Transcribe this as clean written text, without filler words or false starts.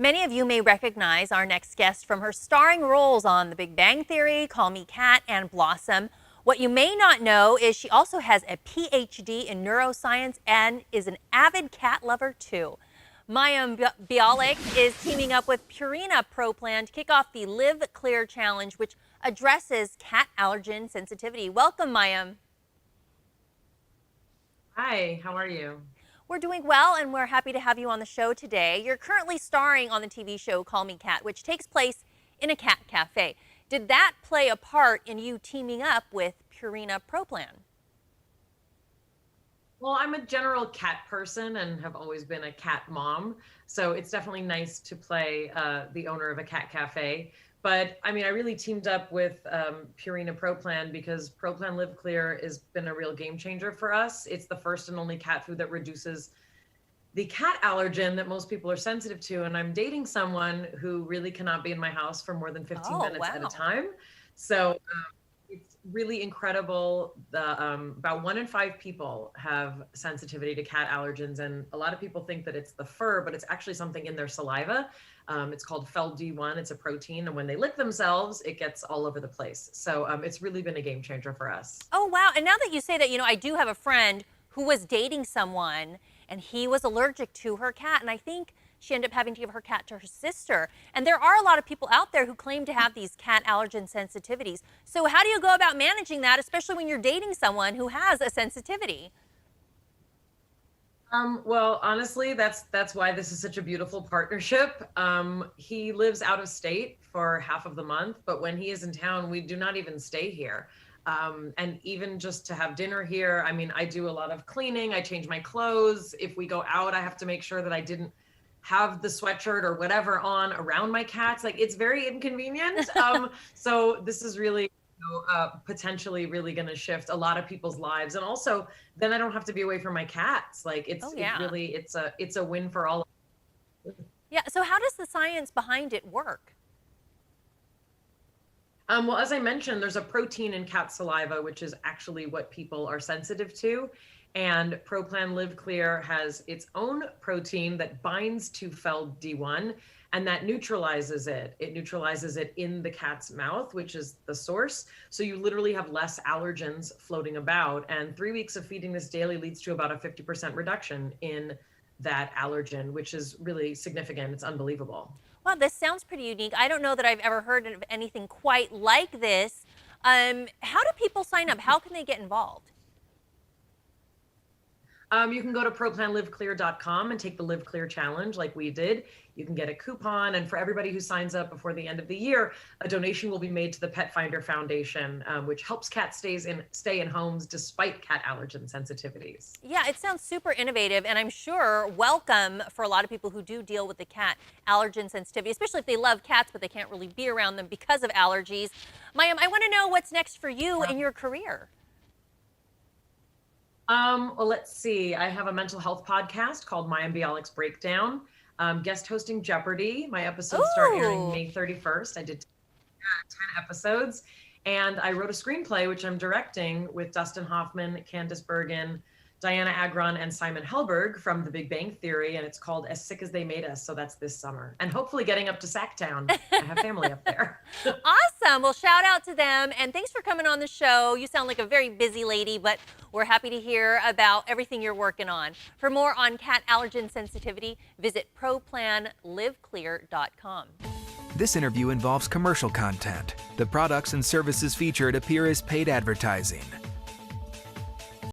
Many of you may recognize our next guest from her starring roles on The Big Bang Theory, Call Me Kat, and Blossom. What you may not know is she also has a PhD in neuroscience and is an avid cat lover too. Mayim Bialik is teaming up with Purina Pro Plan to kick off the Live Clear Challenge, which addresses cat allergen sensitivity. Welcome, Mayim. Hi, how are you? We're doing well, and we're happy to have you on the show today. You're currently starring on the TV show Call Me Kat, which takes place in a cat cafe. Did that play a part in you teaming up with Purina Pro Plan? Well, I'm a general cat person and have always been a cat mom, so it's definitely nice to play the owner of a cat cafe. But I mean, I really teamed up with Purina Pro Plan because Pro Plan Live Clear has been a real game changer for us. It's the first and only cat food that reduces the cat allergen that most people are sensitive to. And I'm dating someone who really cannot be in my house for more than 15 minutes at a time. So it's really incredible. About 1 in 5 people have sensitivity to cat allergens. And a lot of people think that it's the fur, but it's actually something in their saliva. It's called FeLD1. It's a protein. And when they lick themselves, it gets all over the place. So it's really been a game changer for us. Oh, wow. And now that you say that, I do have a friend who was dating someone and he was allergic to her cat. And I think she ended up having to give her cat to her sister. And there are a lot of people out there who claim to have these cat allergen sensitivities. So how do you go about managing that, especially when you're dating someone who has a sensitivity? Well, honestly, that's why this is such a beautiful partnership. He lives out of state for half of the month, but when he is in town, we do not even stay here. And even just to have dinner here, I mean, I do a lot of cleaning. I change my clothes. If we go out, I have to make sure that I didn't have the sweatshirt or whatever on around my cats. Like, it's very inconvenient. So this is really potentially really going to shift a lot of people's lives. And also then I don't have to be away from my cats. Like it's a win for all. Yeah. So how does the science behind it work? Well, as I mentioned, there's a protein in cat saliva, which is actually what people are sensitive to. And Pro Plan Live Clear has its own protein that binds to FeLD1 and that neutralizes it. It neutralizes it in the cat's mouth, which is the source. So you literally have less allergens floating about. And 3 weeks of feeding this daily leads to about a 50% reduction in that allergen, which is really significant. It's unbelievable. Wow, this sounds pretty unique. I don't know that I've ever heard of anything quite like this. How do people sign up? How can they get involved? You can go to proplanliveclear.com and take the Live Clear Challenge like we did. You can get a coupon, and for everybody who signs up before the end of the year, a donation will be made to the Pet Finder Foundation, which helps cats stay in homes despite cat allergen sensitivities. Yeah, it sounds super innovative, and I'm sure welcome for a lot of people who do deal with the cat allergen sensitivity, especially if they love cats but they can't really be around them because of allergies. Mayim, I want to know what's next for you in your career. Well, let's see. I have a mental health podcast called Mayim Bialik's Breakdown. Guest hosting Jeopardy. My episodes start airing May 31st. I did 10 episodes. And I wrote a screenplay, which I'm directing with Dustin Hoffman, Candice Bergen, Diana Agron, and Simon Helberg from The Big Bang Theory. And it's called As Sick as They Made Us. So that's this summer. And hopefully getting up to Sacktown. I have family up there. Awesome. Well, shout out to them. And thanks for coming on the show. You sound like a very busy lady, but we're happy to hear about everything you're working on. For more on cat allergen sensitivity, visit proplanliveclear.com. This interview involves commercial content. The products and services featured appear as paid advertising.